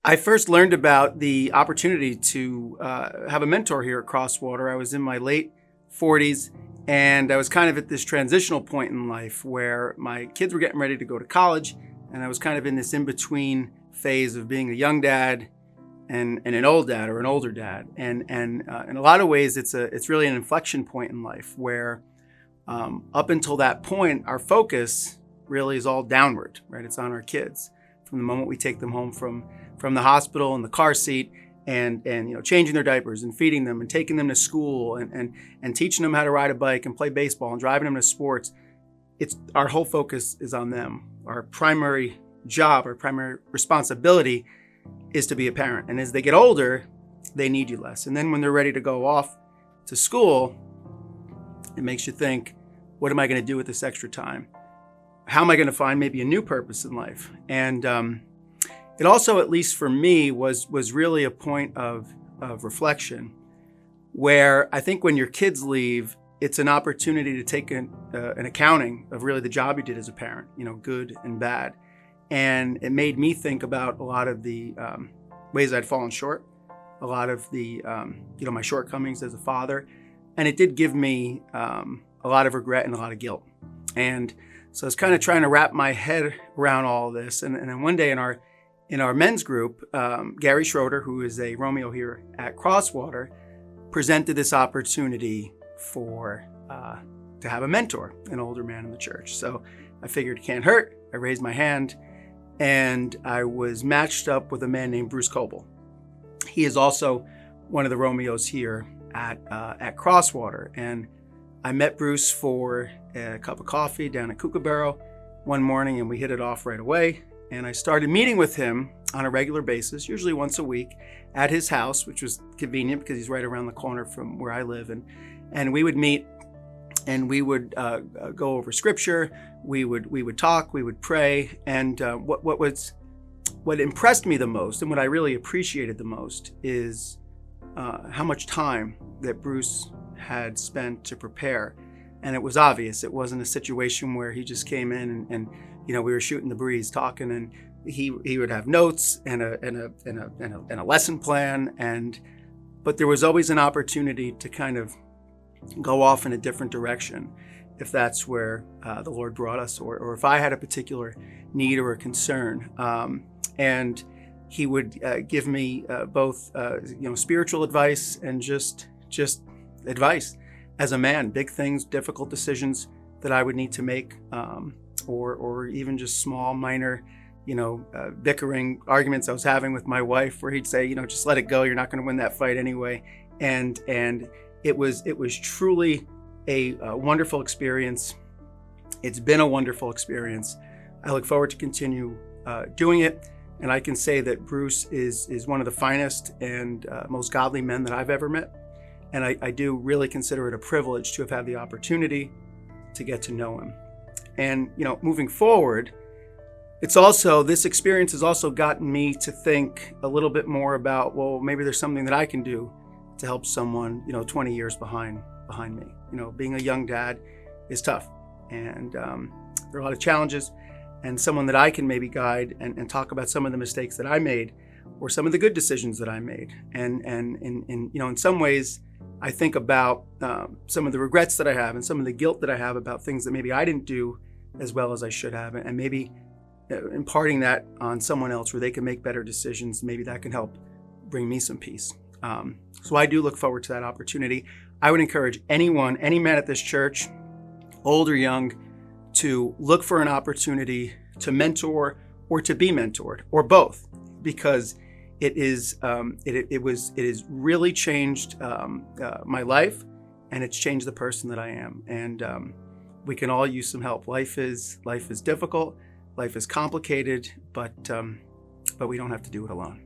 I first learned about the opportunity to have a mentor here at Crosswater. I was in my late 40s, and I was kind of at this transitional point in life where my kids were getting ready to go to college, and I was kind of in this in-between phase of being a young dad and an old dad or an older dad. And in a lot of ways, it's really an inflection point in life where up until that point, our focus really is all downward, right? It's on our kids from the moment we take them home from the hospital in the car seat and changing their diapers and feeding them and taking them to school and teaching them how to ride a bike and play baseball and driving them to sports. It's our whole focus is on them. Our primary job, our primary responsibility is to be a parent. And as they get older, they need you less. And then when they're ready to go off to school, it makes you think, what am I going to do with this extra time? How am I going to find maybe a new purpose in life? And it also, at least for me, was really a point of reflection where I think when your kids leave, it's an opportunity to take an accounting of really the job you did as a parent, good and bad. And it made me think about a lot of the ways I'd fallen short, a lot of the, my shortcomings as a father. And it did give me a lot of regret and a lot of guilt. And so I was kind of trying to wrap my head around all of this. And then one day in our men's group, Gary Schroeder, who is a Romeo here at Crosswater, presented this opportunity to have a mentor, an older man in the church. So I figured it can't hurt. I raised my hand, and I was matched up with a man named Bruce Coble. He is also one of the Romeos here at Crosswater, and I met Bruce for a cup of coffee down at Kookaburra one morning, and we hit it off right away. And I started meeting with him on a regular basis, usually once a week, at his house, which was convenient because he's right around the corner from where I live. And we would meet, and we would go over scripture. We would talk. We would pray. And what impressed me the most, and what I really appreciated the most, is how much time that Bruce had spent to prepare. And it was obvious. It wasn't a situation where he just came in and we were shooting the breeze, talking, and he would have notes and a lesson plan, but there was always an opportunity to kind of go off in a different direction if that's where the Lord brought us, or if I had a particular need or a concern. And he would give me both spiritual advice and just advice as a man, big things, difficult decisions that I would need to make. Or even just small, minor, bickering arguments I was having with my wife, where he'd say, just let it go. You're not going to win that fight anyway. And it was truly a wonderful experience. It's been a wonderful experience. I look forward to continue doing it. And I can say that Bruce is one of the finest and most godly men that I've ever met. And I do really consider it a privilege to have had the opportunity to get to know him. And, moving forward, this experience has also gotten me to think a little bit more about, well, maybe there's something that I can do to help someone, 20 years behind me. Being a young dad is tough, and there are a lot of challenges, and someone that I can maybe guide and talk about some of the mistakes that I made or some of the good decisions that I made. And in some ways, I think about some of the regrets that I have and some of the guilt that I have about things that maybe I didn't do as well as I should have, and maybe imparting that on someone else where they can make better decisions. Maybe that can help bring me some peace. So I do look forward to that opportunity. I would encourage any man at this church, old or young, to look for an opportunity to mentor or to be mentored, or both, because it has really changed my life, and it's changed the person that I am. And we can all use some help. Life is difficult, life is complicated, but we don't have to do it alone.